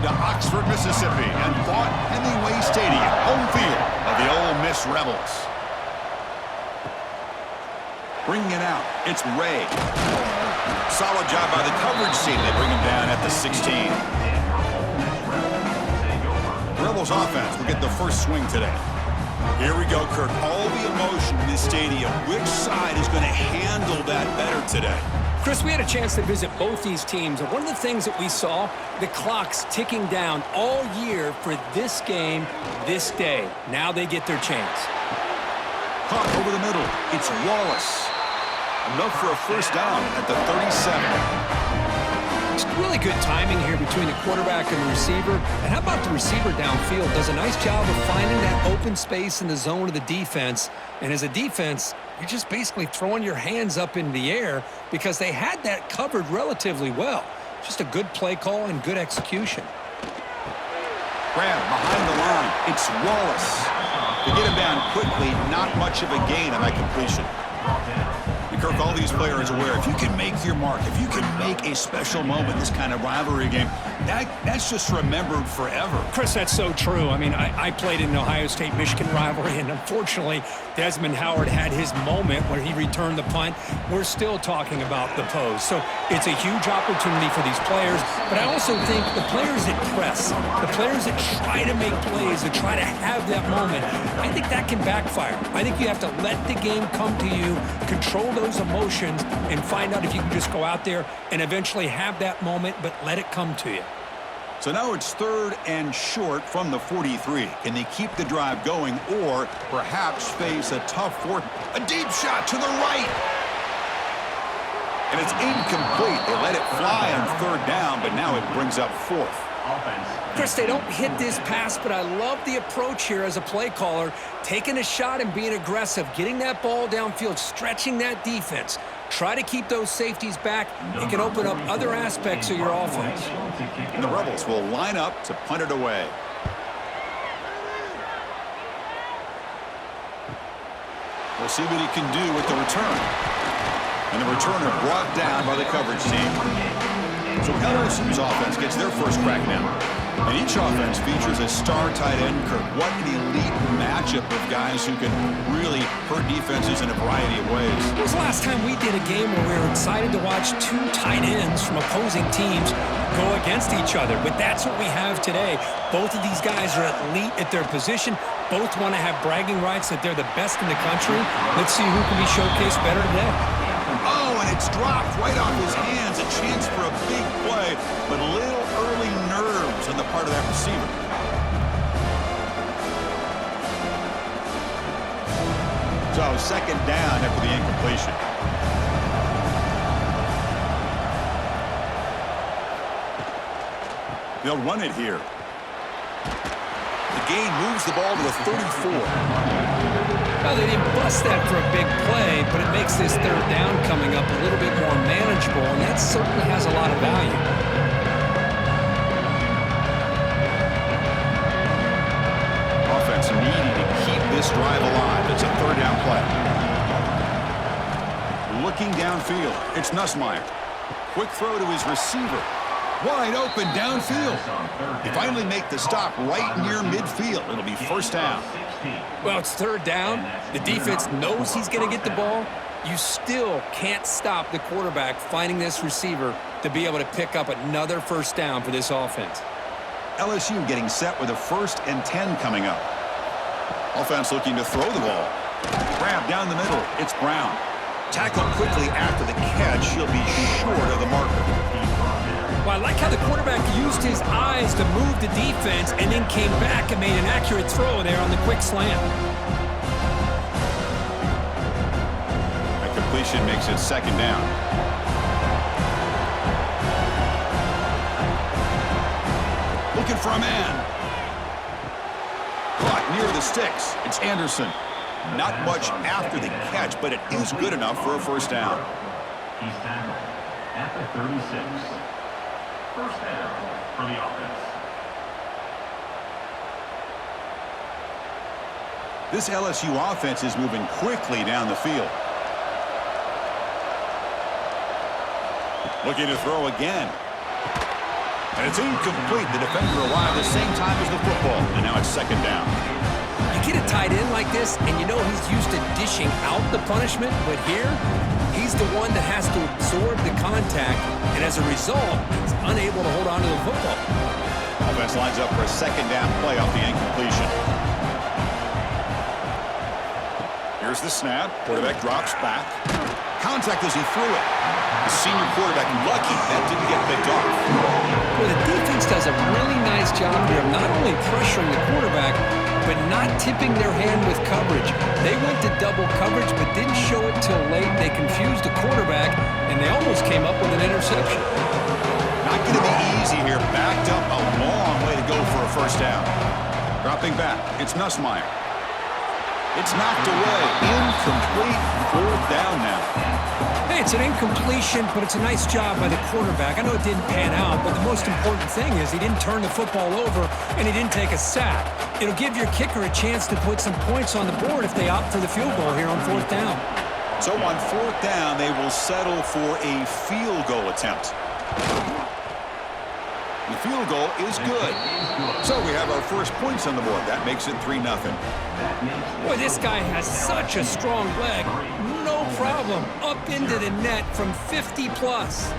to Oxford, Mississippi, and Vaught-Hemingway Stadium, home field of the Ole Miss Rebels. Bringing it out, it's Ray. Solid job by the coverage team. They bring him down at the 16. The Rebels offense will get the first swing today. Here we go, Kirk. All the emotion in this stadium. Which side is going to handle that better today? Chris, we had a chance to visit both these teams, and one of the things that we saw, the clock's ticking down all year for this game, this day. Now they get their chance. Puck over the middle. It's Wallace. Enough for a first down at the 37. It's really good timing here between the quarterback and the receiver. And how about the receiver downfield? Does a nice job of finding that open space in the zone of the defense. And as a defense, you're just basically throwing your hands up in the air because they had that covered relatively well. Just a good play call and good execution. Grab behind the line. It's Wallace. To get him down quickly, not much of a gain on that completion. Kirk, all these players are aware, if you can make your mark, if you can make a special moment, this kind of rivalry game, that's just remembered forever. Chris, that's so true. I mean, I played in an Ohio State-Michigan rivalry, and unfortunately, Desmond Howard had his moment where he returned the punt. We're still talking about the pose. So it's a huge opportunity for these players, but I also think the players that press, the players that try to make plays, that try to have that moment, I think that can backfire. I think you have to let the game come to you, control those emotions, and find out if you can just go out there and eventually have that moment, but let it come to you. So now it's 3rd and short from the 43. Can they keep the drive going or perhaps face a tough fourth? A deep shot to the right. And it's incomplete. They let it fly on 3rd down, but now it brings up 4th. Chris, they don't hit this pass, but I love the approach here as a play caller, taking a shot and being aggressive, getting that ball downfield, stretching that defense. Try to keep those safeties back. It can open up other aspects of your offense. And the Rebels will line up to punt it away. We'll see what he can do with the return. And the returner brought down by the coverage team. So LSU's offense gets their first crack now. And each offense features a star tight end, Kirk. What an elite matchup of guys who can really hurt defenses in a variety of ways. When was the last time we did a game where we were excited to watch two tight ends from opposing teams go against each other? But that's what we have today. Both of these guys are elite at their position. Both want to have bragging rights that they're the best in the country. Let's see who can be showcased better today. Oh, and it's dropped right off his hands. A chance for a big play, but a little early nerves on the part of that receiver. So 2nd down after the incompletion. They'll run it here. The gain moves the ball to the 34. Well, they didn't bust that for a big play, but it makes this 3rd down coming up a little bit more manageable, and that certainly has a lot of value. Offense needing to keep this drive alive. It's a 3rd down play. Looking downfield, it's Nussmeier. Quick throw to his receiver. Wide open downfield. They finally make the stop right near midfield. It'll be 1st down. Well, it's 3rd down. The defense knows he's going to get the ball. You still can't stop the quarterback finding this receiver to be able to pick up another 1st down for this offense. LSU getting set with a 1st and 10 coming up. Offense looking to throw the ball. Grab down the middle. It's Brown. Tackled quickly after the catch. He'll be short of the marker. Well, I like how the quarterback used his eyes to move the defense and then came back and made an accurate throw there on the quick slant. That completion makes it 2nd down. Looking for a man. Caught near the sticks. It's Anderson. Not much after the catch, but it is good enough for a 1st down. He's tackled at the 36. 1st down for the offense. This LSU offense is moving quickly down the field. Looking to throw again. And it's incomplete. The defender arrived the same time as the football, and now it's second down. You get a tight end like this, and you know he's used to dishing out the punishment, but here, he's the one that has to absorb the contact, and as a result, he's unable to hold on to the football. Offense lines up for a second down play off the incompletion. Here's the snap. Quarterback drops back. Contact as he threw it. The senior quarterback lucky that didn't get picked off. Well, the defense does a really nice job here of not only pressuring the quarterback, but not tipping their hand with coverage. They went to double coverage, but didn't show it till late. They confused the quarterback, and they almost came up with an interception. Not going to be easy here. Backed up a long way to go for a first down. Dropping back. It's Nussmeier. It's knocked away. Incomplete. Fourth down now. Hey, it's an incompletion, but it's a nice job by the quarterback. I know it didn't pan out, but the most important thing is he didn't turn the football over and he didn't take a sack. It'll give your kicker a chance to put some points on the board if they opt for the field goal here on fourth down. So on fourth down, they will settle for a field goal attempt. The field goal is good. So we have our first points on the board. That makes it 3-0. Boy, this guy has such a strong leg. No problem. Up into the net from 50 plus.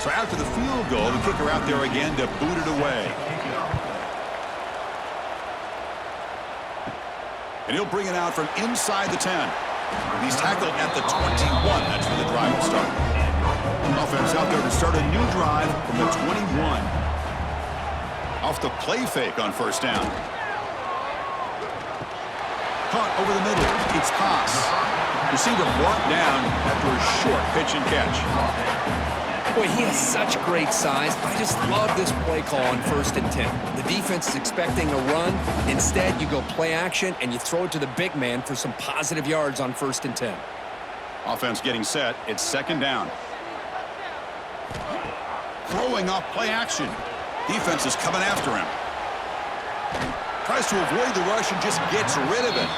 So after the field goal, the kicker out there again to boot it away. And he'll bring it out from inside the 10. He's tackled at the 21. That's where the drive will start. Offense out there to start a new drive from the 21. Off the play fake on first down. Caught over the middle. It's Haas. Receiver brought down after a short pitch and catch. Boy, he has such great size. I just love this play call on 1st and 10. The defense is expecting a run. Instead, you go play action, and you throw it to the big man for some positive yards on 1st and 10. Offense getting set. It's second down. Throwing off play action. Defense is coming after him. Tries to avoid the rush and just gets rid of it.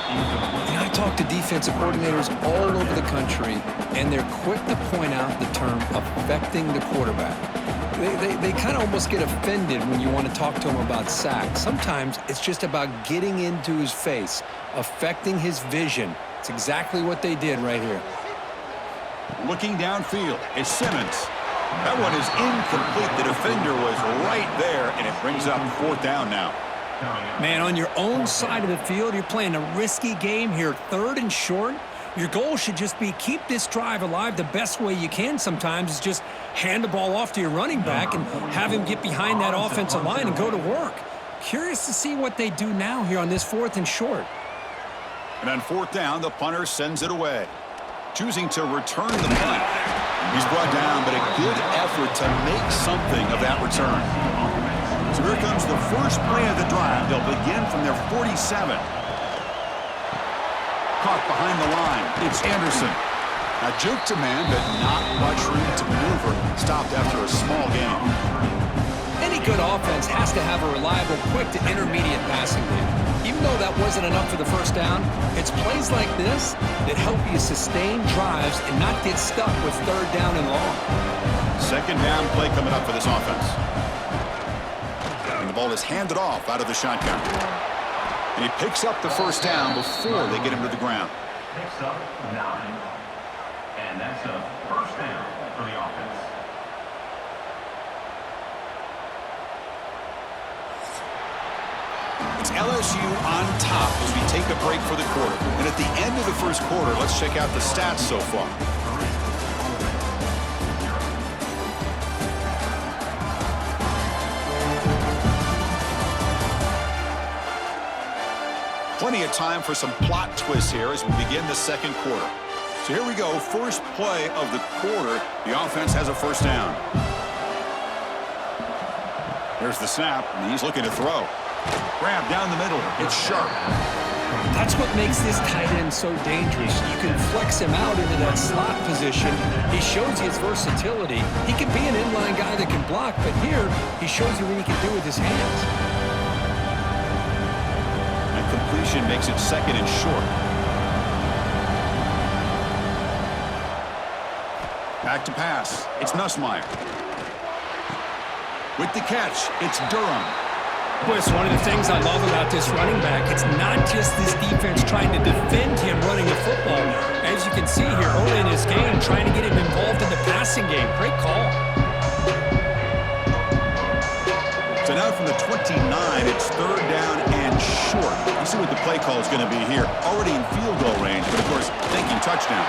You know, I talk to defensive coordinators all over the country, and they're quick to point out the term affecting the quarterback. They kind of almost get offended when you want to talk to them about sacks. Sometimes it's just about getting into his face, affecting his vision. It's exactly what they did right here. Looking downfield, it's Simmons. That one is incomplete. The defender was right there, and it brings up fourth down now. Man, on your own side of the field, you're playing a risky game here, 3rd and short. Your goal should just be keep this drive alive the best way you can sometimes is just hand the ball off to your running back and have him get behind that offensive line and go to work. Curious to see what they do now here on this 4th and short. And on fourth down, the punter sends it away. Choosing to return the punt. He's brought down, but a good effort to make something of that return. So here comes the first play of the drive. They'll begin from their 47. Caught behind the line. It's Anderson. Now juke to man, but not much room to maneuver. Stopped after a small gain. Any good offense has to have a reliable, quick to intermediate passing game. Even though that wasn't enough for the first down, it's plays like this that help you sustain drives and not get stuck with 3rd down and long. Second down play coming up for this offense. And the ball is handed off out of the shotgun. And he picks up the first down before they get him to the ground. Picks up 9. And that's a first down for the offense. It's LSU on top as we take a break for the quarter. And at the end of the first quarter, let's check out the stats so far. Plenty of time for some plot twists here as we begin the second quarter. So here we go, first play of the quarter. The offense has a first down. There's the snap, and he's looking to throw. Grab down the middle. It's Sharp. That's what makes this tight end so dangerous. You can flex him out into that slot position. He shows his versatility. He can be an inline guy that can block, but here he shows you what he can do with his hands. And completion completion makes it 2nd and short. Back to pass. It's Nussmeier. With the catch, it's Durham. Boy, it's one of the things I love about this running back. It's not just this defense trying to defend him running the football. As you can see here early in his game, trying to get him involved in the passing game. Great call. So now from the 29, it's 3rd down and short. Let's see what the play call is going to be here. Already in field goal range, but of course, thinking touchdown.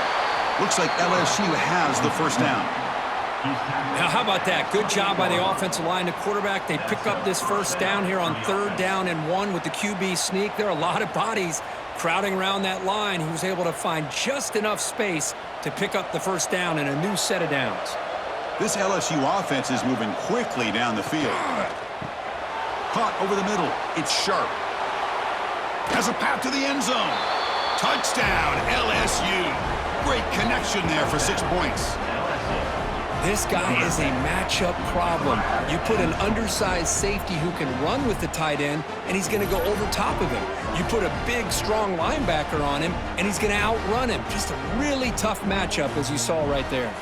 Looks like LSU has the first down. Now, how about that? Good job by the offensive line. The quarterback, they pick up this first down here on 3rd down and 1 with the QB sneak. There are a lot of bodies crowding around that line. He was able to find just enough space to pick up the first down and a new set of downs. This LSU offense is moving quickly down the field. Caught over the middle. It's Sharp. Has a path to the end zone. Touchdown, LSU. Great connection there for 6 points. This guy is a matchup problem. You put an undersized safety who can run with the tight end, and he's going to go over top of him. You put a big, strong linebacker on him, and he's going to outrun him. Just a really tough matchup, as you saw right there.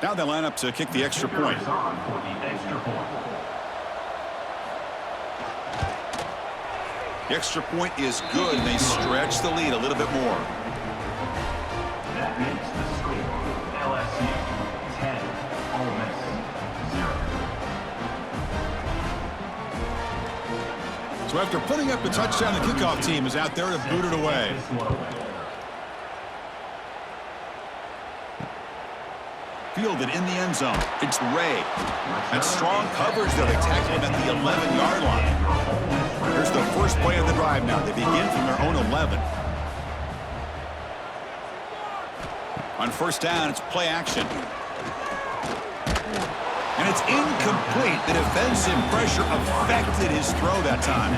Now they line up to kick the extra point. The extra point is good, and they stretch the lead a little bit more. That makes the score LSU 10, Ole Miss 0. So after putting up a touchdown, the kickoff team is out there to boot it away. Fielded in the end zone. It's Ray. And strong coverage there. They tackle him at the 11-yard line. Here's the first play of the drive now. They begin from their own 11. On 1st down, it's play action. And it's incomplete. The defensive pressure affected his throw that time.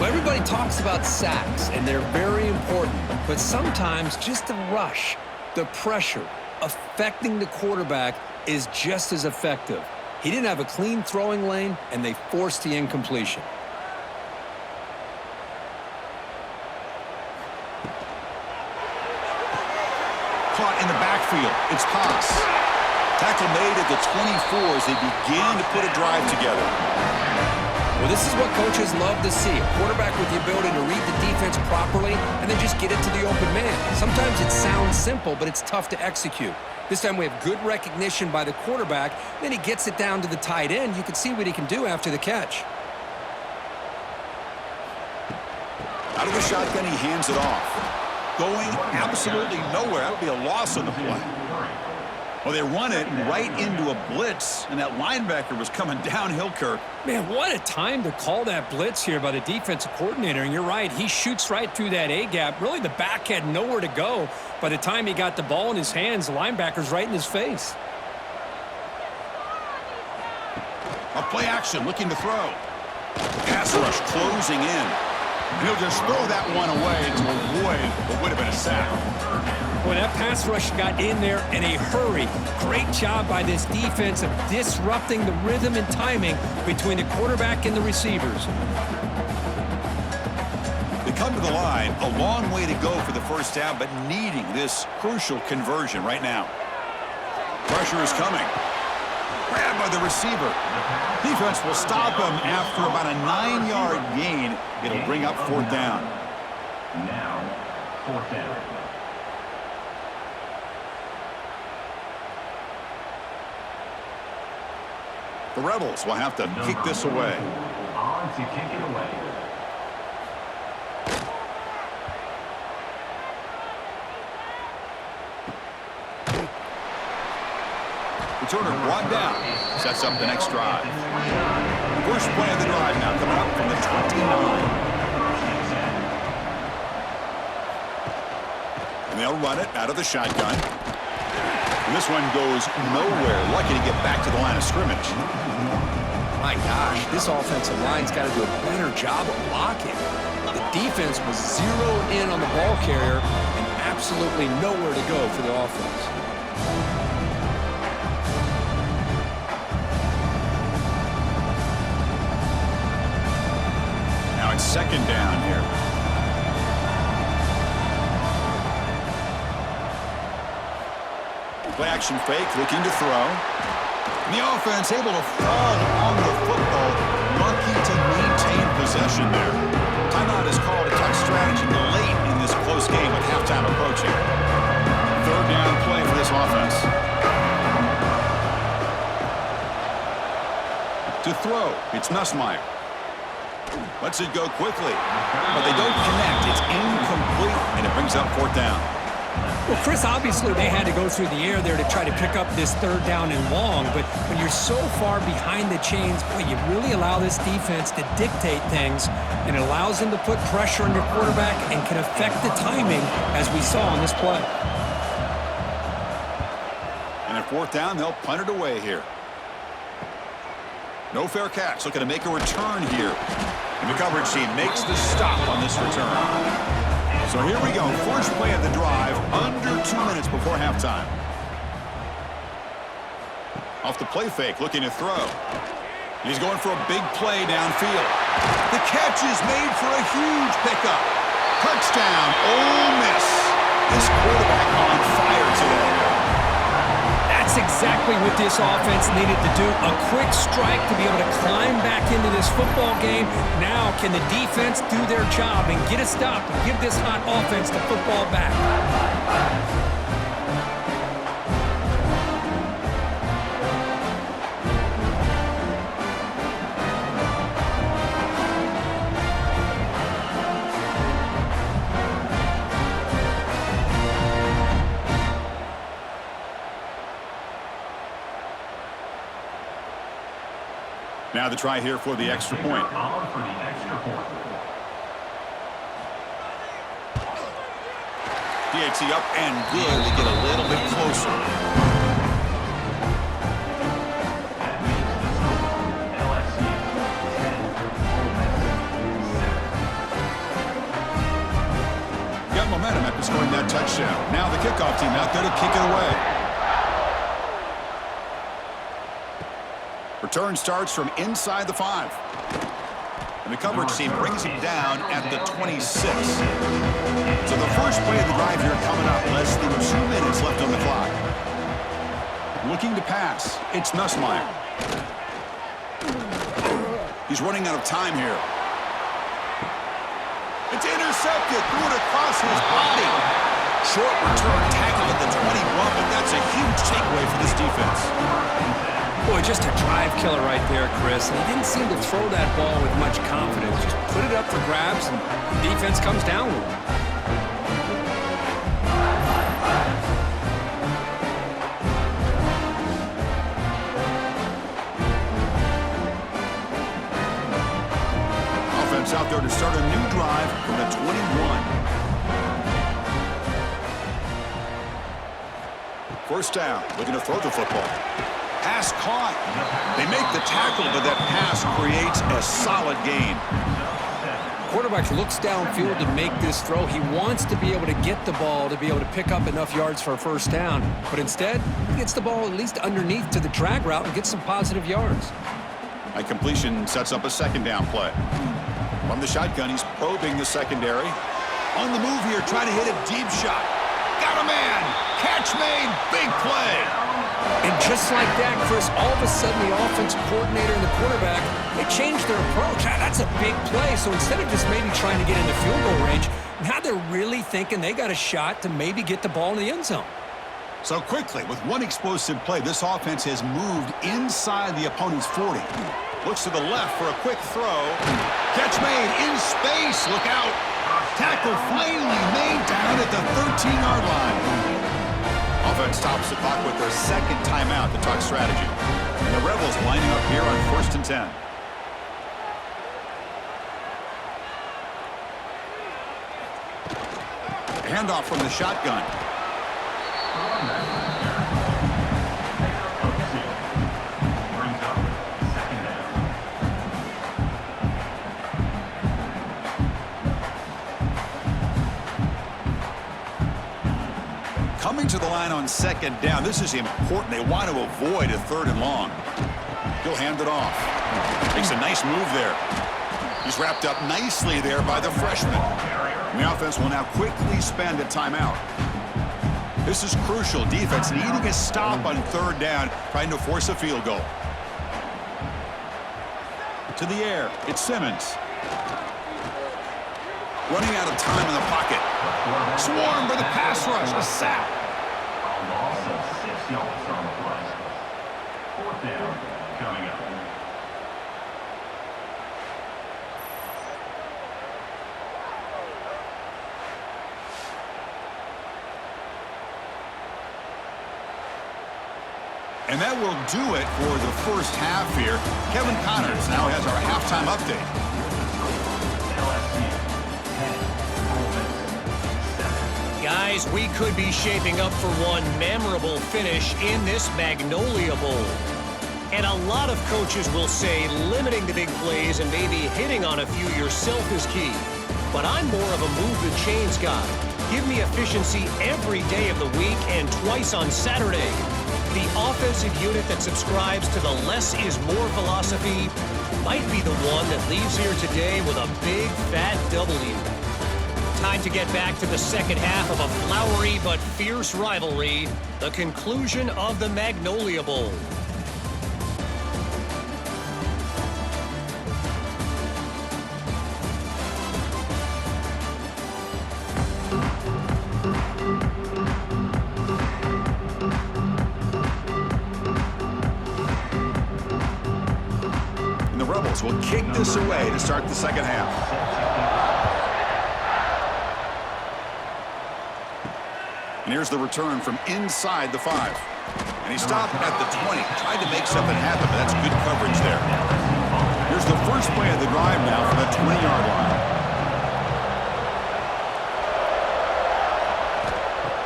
Well, everybody talks about sacks, and they're very important. But sometimes just the rush, the pressure, affecting the quarterback is just as effective. He didn't have a clean throwing lane, and they forced the incompletion. Caught in the backfield. It's Haas. Tackle made at the 24 as they begin to put a drive together. Well, this is what coaches love to see. A quarterback with the ability to read the defense properly and then just get it to the open man. Sometimes it sounds simple, but it's tough to execute. This time we have good recognition by the quarterback. Then he gets it down to the tight end. You can see what he can do after the catch. Out of the shotgun, he hands it off. Going absolutely nowhere. That would be a loss on the play. Well, they run it right into a blitz, and that linebacker was coming downhill, Kirk. Man, what a time to call that blitz here by the defensive coordinator. And you're right, he shoots right through that A-gap. Really, the back had nowhere to go. By the time he got the ball in his hands, the linebacker's right in his face. A play action, looking to throw. Pass rush closing in. And he'll just throw that one away to avoid what would have been a sack. Boy, that pass rush got in there in a hurry. Great job by this defense of disrupting the rhythm and timing between the quarterback and the receivers. They come to the line, a long way to go for the first down, but needing this crucial conversion right now. Pressure is coming. Grabbed by the receiver. Defense will stop him after about a 9-yard gain. It'll bring up 4th down. Now, 4th down. The Rebels will have to kick this away. On to kick it away. Returner brought down. Sets up the next drive. First play of the drive now coming up from the 29. And they'll run it out of the shotgun. And this one goes nowhere. Lucky to get back to the line of scrimmage. My gosh, this offensive line's got to do a better job of blocking. The defense was zeroed in on the ball carrier and absolutely nowhere to go for the offense. Now it's second down here. Play action fake, looking to throw. And the offense able to fall on the football, lucky to maintain possession there. Timeout is called. A tough strategy late in this close game with halftime approaching. Third down play for this offense. To throw, it's Nussmeier. Lets it go quickly, but they don't connect. It's incomplete, and it brings up fourth down. Well, Chris, obviously they had to go through the air there to try to pick up this third down and long, but when you're so far behind the chains, boy, you really allow this defense to dictate things, and it allows them to put pressure on your quarterback and can affect the timing, as we saw on this play. And at fourth down, they'll punt it away here. No fair catch, looking to make a return here. And the coverage team makes the stop on this return. So here we go, first play of the drive, under 2 minutes before halftime. Off the play fake, looking to throw. He's going for a big play downfield. The catch is made for a huge pickup. Touchdown, Ole Miss. This quarterback on fire today. That's exactly what this offense needed to do. A quick strike to be able to climb back into this football game. Now can the defense do their job and get a stop and give this hot offense the football back? Now the try here for the extra point. DHC up and good. They get a little bit closer. Got momentum after scoring that touchdown. Now the kickoff team out there to kick it away. Return starts from inside the 5. And the coverage team brings him down at the 26. So the first play of the drive here coming up. Less than 2 minutes left on the clock. Looking to pass. It's Nussmeier. He's running out of time here. It's intercepted. Threw it across his body. Short return tackle at the 21, but that's a huge takeaway for this defense. Boy, just a drive killer right there, Chris. And he didn't seem to throw that ball with much confidence. Just put it up for grabs, and the defense comes down with it. Offense out there to start a new drive from the 21. First down, looking to throw the football. Pass caught. They make the tackle, but that pass creates a solid gain. Quarterback looks downfield to make this throw. He wants to be able to get the ball to be able to pick up enough yards for a first down. But instead, he gets the ball at least underneath to the drag route and gets some positive yards. A completion sets up a second down play. From the shotgun, he's probing the secondary. On the move here, trying to hit a deep shot. Got a man. Catch made. Big play. And just like that, Chris, all of a sudden the offensive coordinator and the quarterback, they changed their approach. That's a big play. So instead of just maybe trying to get in the field goal range, now they're really thinking they got a shot to maybe get the ball in the end zone. So quickly, with one explosive play, this offense has moved inside the opponent's 40. Looks to the left for a quick throw. Catch made in space. Look out. Tackle finally made down at the 13-yard line. Offense stops the clock with their second timeout to talk strategy. And the Rebels lining up here on 1st and 10. Handoff from the shotgun. to the line on second down. This is important. They want to avoid a 3rd and long. He'll hand it off. Makes a nice move there. He's wrapped up nicely there by the freshman. And the offense will now quickly spend a timeout. This is crucial. Defense needing a stop on 3rd down, trying to force a field goal. To the air, it's Simmons. Running out of time in the pocket. Swarmed by the pass rush. A sack. A loss of 6 yards on the play. 4th down coming up. And that will do it for the first half here. Kevin Connors now has our halftime update. Guys, we could be shaping up for one memorable finish in this Magnolia Bowl. And a lot of coaches will say limiting the big plays and maybe hitting on a few yourself is key. But I'm more of a move the chains guy. Give me efficiency every day of the week and twice on Saturday. The offensive unit that subscribes to the less is more philosophy might be the one that leaves here today with a big fat W. Time to get back to the second half of a flowery but fierce rivalry, the conclusion of the Magnolia Bowl. And the Rebels will kick this away to start the second half. And here's the return from inside the 5. And he stopped at the 20. Tried to make something happen, but that's good coverage there. Here's the first play of the drive now from the 20-yard line.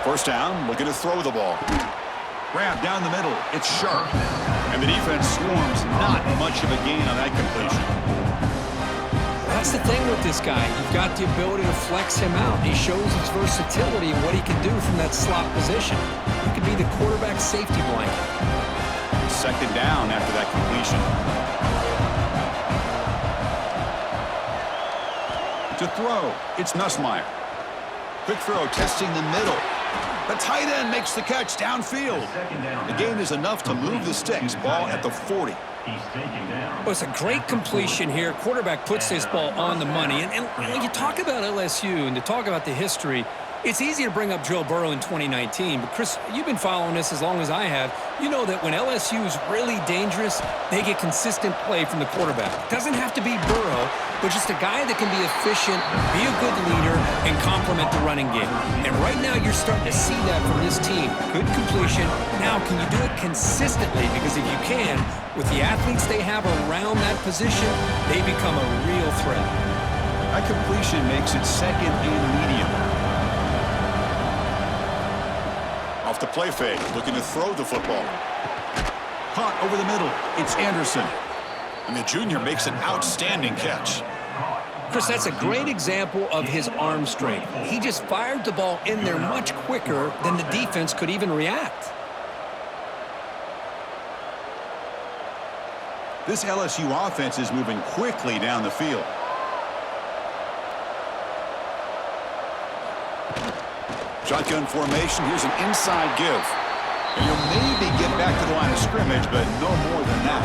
First down, looking to throw the ball. Grab down the middle. It's Sharp. And the defense swarms. Not much of a gain on that completion. That's the thing with this guy. You've got the ability to flex him out. He shows his versatility and what he can do from that slot position. He could be the quarterback safety blanket. Second down after that completion. To throw, it's Nussmeier. Quick throw, testing the middle. The tight end makes the catch downfield. The gain is enough to move the sticks. Ball at the 40. Well, it's a great completion here. Quarterback puts this ball on the money. And when you talk about LSU and to talk about the history, it's easy to bring up Joe Burrow in 2019. But, Chris, you've been following this as long as I have. You know that when LSU is really dangerous, they get consistent play from the quarterback. It doesn't have to be Burrow, but just a guy that can be efficient, be a good leader, and complement the running game. And right now you're starting to see that from this team. Good completion. Now, can you do it consistently? Because if you can, with the athletes they have around that position, they become a real threat. That completion makes it second and medium. Off the play fake, looking to throw the football. Caught over the middle. It's Anderson. And the junior makes an outstanding catch. Chris, that's a great example of his arm strength. He just fired the ball in there much quicker than the defense could even react. This LSU offense is moving quickly down the field. Shotgun formation. Here's an inside give. And you'll maybe get back to the line of scrimmage, but no more than that.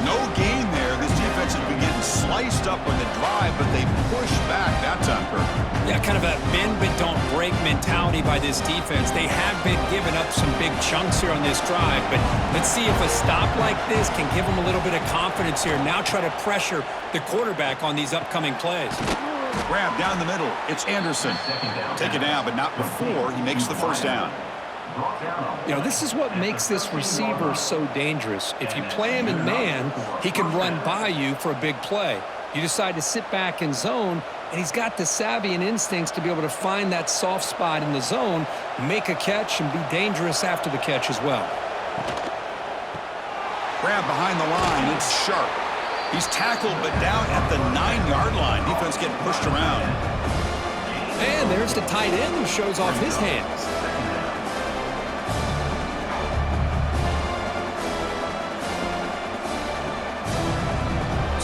No gain there. This defense has been getting sliced up on the drive, but they push back that time, Kirk. Yeah, kind of a bend but don't break mentality by this defense. They have been giving up some big chunks here on this drive, but let's see if a stop like this can give them a little bit of confidence here. Now try to pressure the quarterback on these upcoming plays. Grab down the middle. It's Anderson. Take it down, but not before he makes the first down. You know, this is what makes this receiver so dangerous. If you play him in man, he can run by you for a big play. You decide to sit back in zone, and he's got the savvy and instincts to be able to find that soft spot in the zone, make a catch, and be dangerous after the catch as well. Grab behind the line. It's Sharp. He's tackled, but down at the 9-yard line. Defense getting pushed around. And there's the tight end who shows off his hands.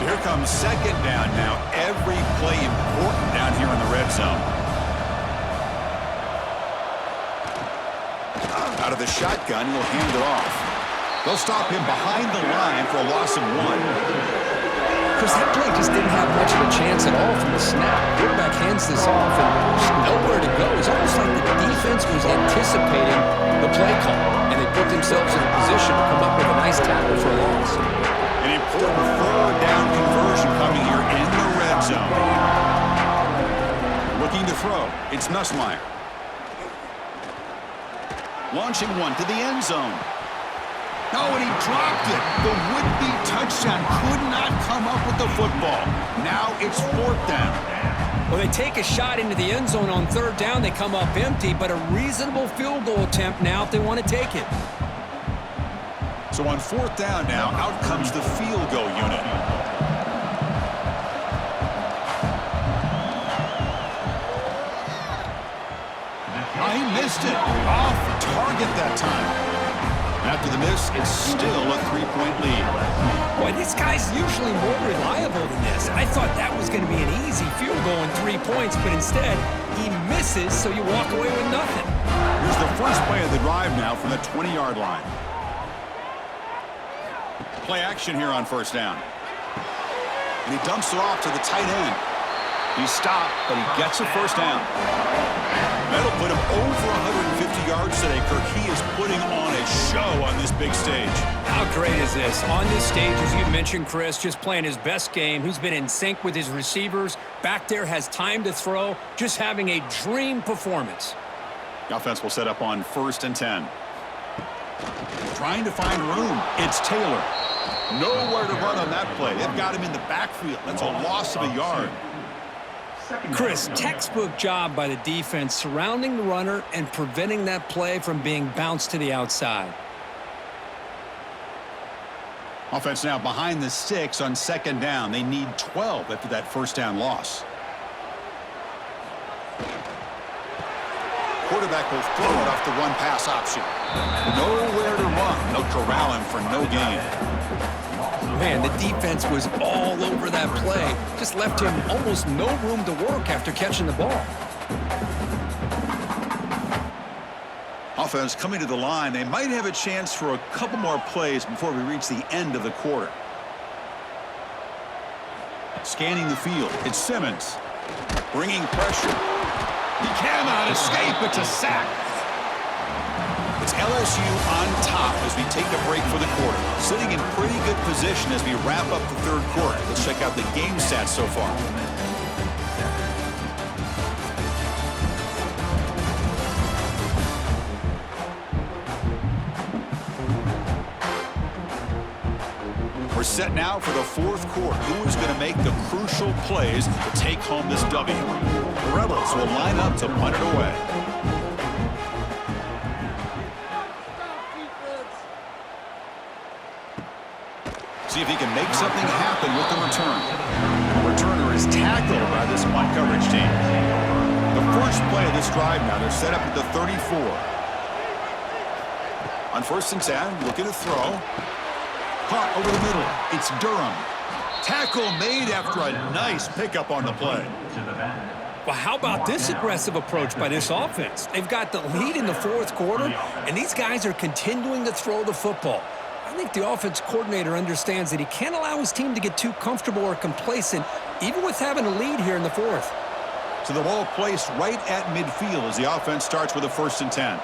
So here comes second down now. Every play important down here in the red zone. Out of the shotgun, he'll hand it off. They'll stop him behind the line for a loss of 1. Because that play just didn't have much of a chance at all from the snap. Quarterback hands this off, and there's nowhere to go. It's almost like the defense was anticipating the play call, and they put themselves in a position to come up with a nice tackle for a loss. An important third down conversion coming here in the red zone. Looking to throw. It's Nussmeier. Launching one to the end zone. Oh, and he dropped it. The would-be touchdown could not come up with the football. Now it's 4th down. Well, they take a shot into the end zone on 3rd down. They come up empty, but a reasonable field goal attempt now if they want to take it. So on 4th down now, out comes the field goal unit. He missed it. Off target that time. After the miss, it's still a 3-point lead. Boy, this guy's usually more reliable than this. I thought that was going to be an easy field goal and 3 points, but instead, he misses, so you walk away with nothing. Here's the first play of the drive now from the 20-yard line. Play action here on 1st down. And he dumps it off to the tight end. He stopped, but he gets a 1st down. That'll put him over 150 yards today, Kirk. He is putting on a show on this big stage. How great is this? On this stage, as you mentioned, Chris, just playing his best game. He's been in sync with his receivers. Back there, has time to throw. Just having a dream performance. The offense will set up on 1st and 10. Trying to find room. It's Taylor. Nowhere to run on that play. They've got him in the backfield. That's a loss of a yard. Chris, textbook job by the defense surrounding the runner and preventing that play from being bounced to the outside. Offense now behind the 6 on 2nd down. They need 12 after that 1st down loss. Quarterback will throw it off the run-pass option. Nowhere to run. They'll corral him for no gain. Man, the defense was all over that play. Just left him almost no room to work after catching the ball. Offense coming to the line. They might have a chance for a couple more plays before we reach the end of the quarter. Scanning the field. It's Simmons. Bringing pressure. He cannot escape. It's a sack. It's LSU on top as we take a break for the quarter. Sitting in pretty good position as we wrap up the 3rd quarter. Let's check out the game stats so far. We're set now for the 4th quarter. Who is going to make the crucial plays to take home this W? The Rebels will line up to punt it away. See if he can make something happen with the return. The returner is tackled by this punt coverage team. The first play of this drive now, they're set up at the 34. On 1st and 10, looking to throw. Caught over the middle. It's Durham. Tackle made after a nice pickup on the play. Well, how about this aggressive approach by this offense? They've got the lead in the 4th quarter, and these guys are continuing to throw the football. I think the offense coordinator understands that he can't allow his team to get too comfortable or complacent, even with having a lead here in the 4th. So the ball placed right at midfield as the offense starts with a 1st and 10.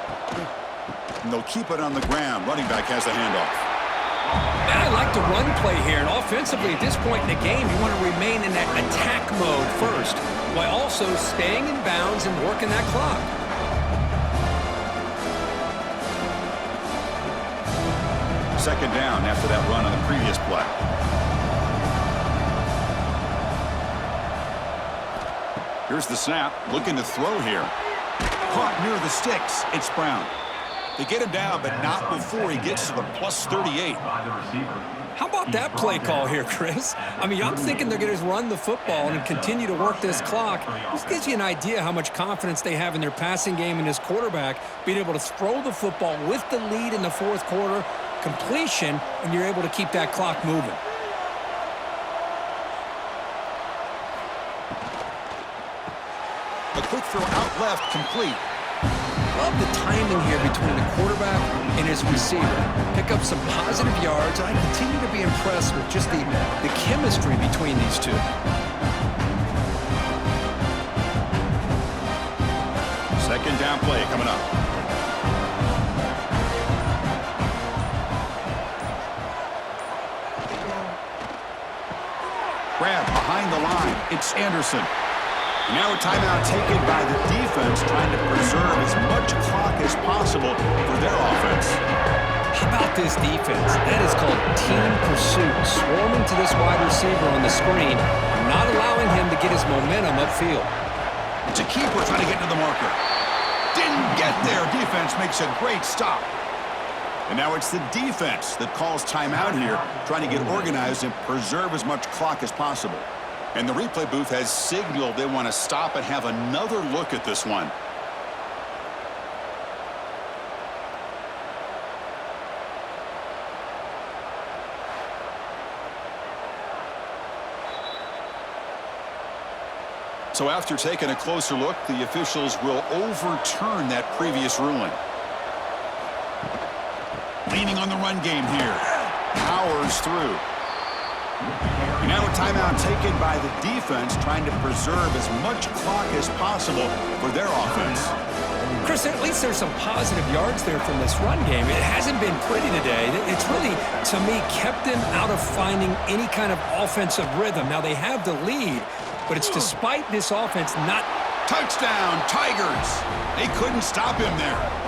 And they'll keep it on the ground. Running back has the handoff. Man, I like the run play here, and offensively at this point in the game, you want to remain in that attack mode first, while also staying in bounds and working that clock. Second down after that run on the previous play. Here's the snap. Looking to throw here. Caught near the sticks. It's Brown. They get him down, but not before he gets to the plus 38. How about that play call here, Chris? I mean, I'm thinking they're going to run the football and continue to work this clock. This gives you an idea how much confidence they have in their passing game and his quarterback, being able to throw the football with the lead in the 4th quarter, completion, and you're able to keep that clock moving. throw out left, complete. Love the timing here between the quarterback and his receiver. Pick up some positive yards, and I continue to be impressed with just the chemistry between these two. Second down play coming up. Grab behind the line. It's Anderson. Now a timeout taken by the defense, trying to preserve as much clock as possible for their offense. How about this defense? That is called team pursuit. Swarming to this wide receiver on the screen, not allowing him to get his momentum upfield. It's a keeper trying to get to the marker. Didn't get there. Defense makes a great stop. And now it's the defense that calls timeout here, trying to get organized and preserve as much clock as possible. And the replay booth has signaled they want to stop and have another look at this one. So after taking a closer look, the officials will overturn that previous ruling. Leaning on the run game here. Powers through. And now a timeout taken by the defense, trying to preserve as much clock as possible for their offense. Chris, at least there's some positive yards there from this run game. It hasn't been pretty today. It's really, to me, kept them out of finding any kind of offensive rhythm. Now, they have the lead, but it's despite this offense not... Touchdown, Tigers! They couldn't stop him there.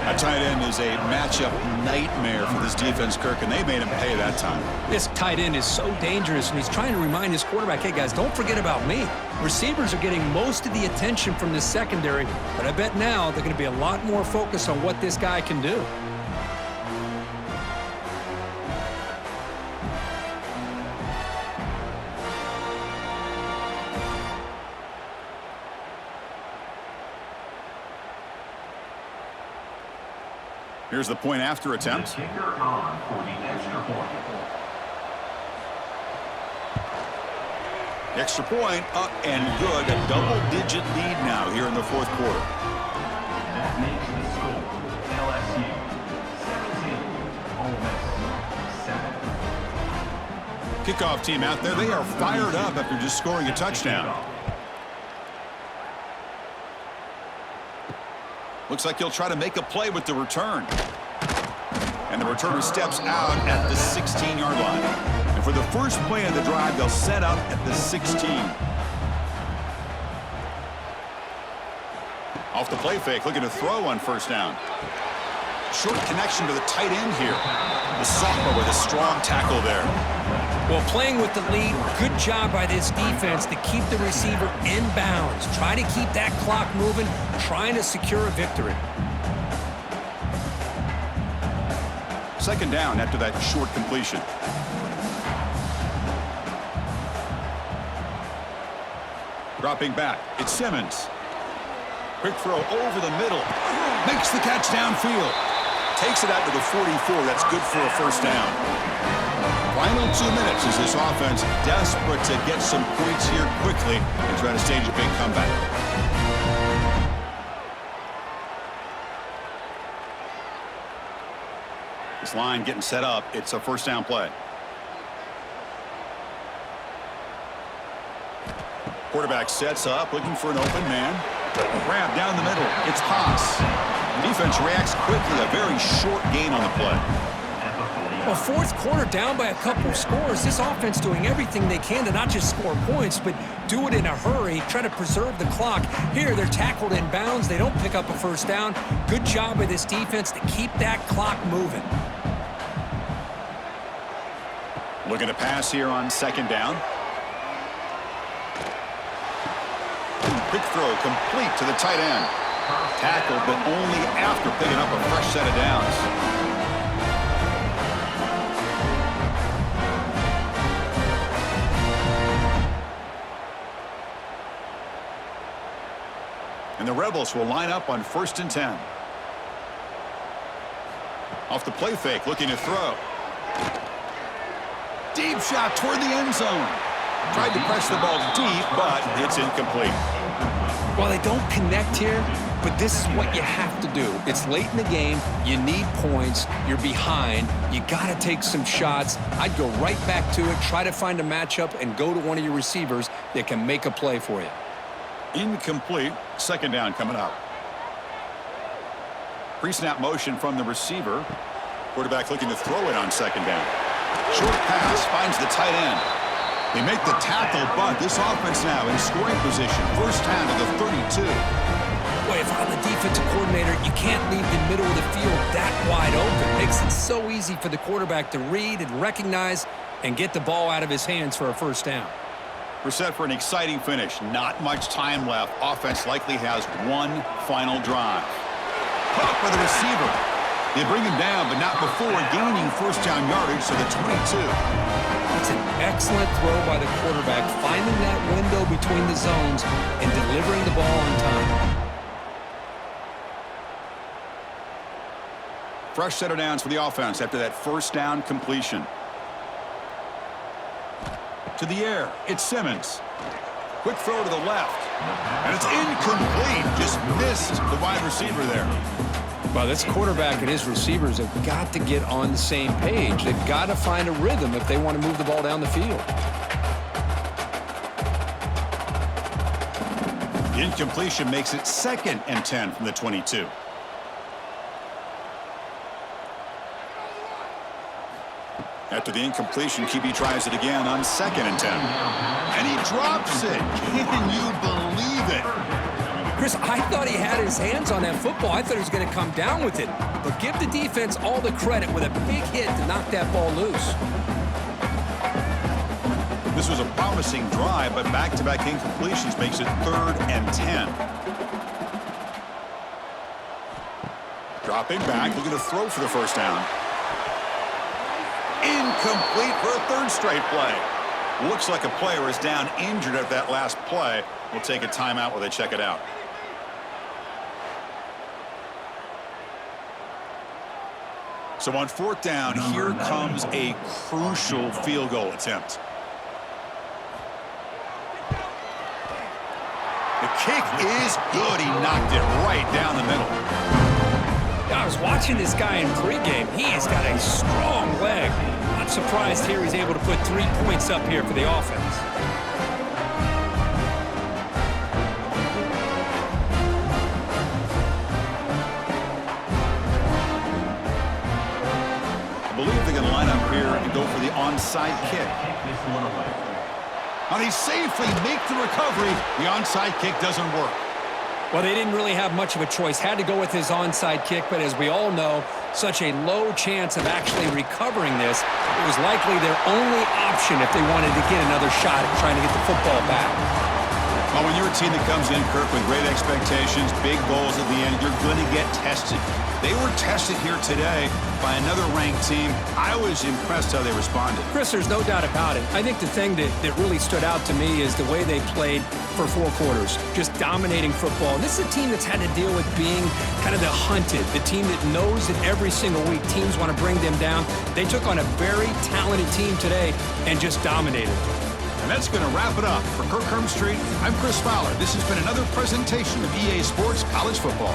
A tight end is a matchup nightmare for this defense, Kirk, and they made him pay that time. This tight end is so dangerous, and he's trying to remind his quarterback, hey, guys, don't forget about me. Receivers are getting most of the attention from this secondary, but I bet now they're going to be a lot more focused on what this guy can do. Here's the point after attempt. The kicker on for the extra point. Extra point up and good. A double-digit lead now here in the fourth quarter. That makes the score LSU 17, Ole Miss 7. Kickoff team out there. They are fired up after just scoring a touchdown. Looks like he'll try to make a play with the return. And the returner steps out at the 16-yard line. And for the first play of the drive, they'll set up at the 16. Off the play fake, looking to throw on first down. Short connection to the tight end here. The sophomore with a strong tackle there. Well, playing with the lead, good job by this defense to keep the receiver in bounds. Try to keep that clock moving, trying to secure a victory. Second down after that short completion. Dropping back, it's Simmons. Quick throw over the middle. Makes the catch downfield. Takes it out to the 44. That's good for a first down. Final 2 minutes as this offense desperate to get some points here quickly and try to stage a big comeback. This line getting set up. It's a first down play. Quarterback sets up, looking for an open man. Grab down the middle. It's Haas. Defense reacts quickly. A very short gain on the play. Well, fourth quarter down by a couple of scores. This offense doing everything they can to not just score points, but do it in a hurry, try to preserve the clock. Here, they're tackled in bounds. They don't pick up a first down. Good job by this defense to keep that clock moving. Looking to pass here on second down. Quick throw complete to the tight end. Tackled, but only after picking up a fresh set of downs. And the Rebels will line up on 1st and 10. Off the play fake, looking to throw. Deep shot toward the end zone. Tried to press the ball deep, but it's incomplete. Well, they don't connect here, but this is what you have to do. It's late in the game. You need points. You're behind. You got to take some shots. I'd go right back to it, try to find a matchup, and go to one of your receivers that can make a play for you. Incomplete. Second down coming up. Pre-snap motion from the receiver. Quarterback looking to throw it on second down. Short pass finds the tight end. They make the tackle, but this offense now in scoring position. First down to the 32. Boy, if I'm the defensive coordinator, you can't leave the middle of the field that wide open. Makes it so easy for the quarterback to read and recognize and get the ball out of his hands for a first down. We're set for an exciting finish. Not much time left. Offense likely has one final drive. Caught by the receiver. They bring him down, but not before gaining first down yardage to the 22. That's an excellent throw by the quarterback, finding that window between the zones and delivering the ball on time. Fresh set of downs for the offense after that first down completion. To the air, it's Simmons. Quick throw to the left. And it's incomplete. Just missed the wide receiver there. Well, this quarterback and his receivers have got to get on the same page. They've got to find a rhythm if they want to move the ball down the field. The incompletion makes it 2nd and 10 from the 22. After the incompletion, QB tries it again on 2nd and 10. And he drops it. Can you believe it? Chris, I thought he had his hands on that football. I thought he was going to come down with it. But give the defense all the credit with a big hit to knock that ball loose. This was a promising drive, but back-to-back incompletions makes it 3rd and 10. Dropping back, looking to throw for the first down. Incomplete for a 3rd straight play. Looks like a player is down injured at that last play. We'll take a timeout while they check it out. So on 4th down, here comes a crucial field goal attempt. The kick is good. He knocked it right down the middle. I was watching this guy in pregame. He has got a strong leg. Not surprised here he's able to put 3 points up here for the offense. I believe they can line up here and go for the onside kick. And he safely makes the recovery. The onside kick doesn't work. Well, they didn't really have much of a choice. Had to go with his onside kick, but as we all know, such a low chance of actually recovering this. It was likely their only option if they wanted to get another shot at trying to get the football back. Well, when you're a team that comes in, Kirk, with great expectations, big goals at the end, you're going to get tested. They were tested here today by another ranked team. I was impressed how they responded. Chris, there's no doubt about it. I think the thing that really stood out to me is the way they played for 4 quarters, just dominating football. And this is a team that's had to deal with being kind of the hunted, the team that knows that every single week teams want to bring them down. They took on a very talented team today and just dominated. And that's going to wrap it up. For Kirk Herbstreit, I'm Chris Fowler. This has been another presentation of EA Sports College Football.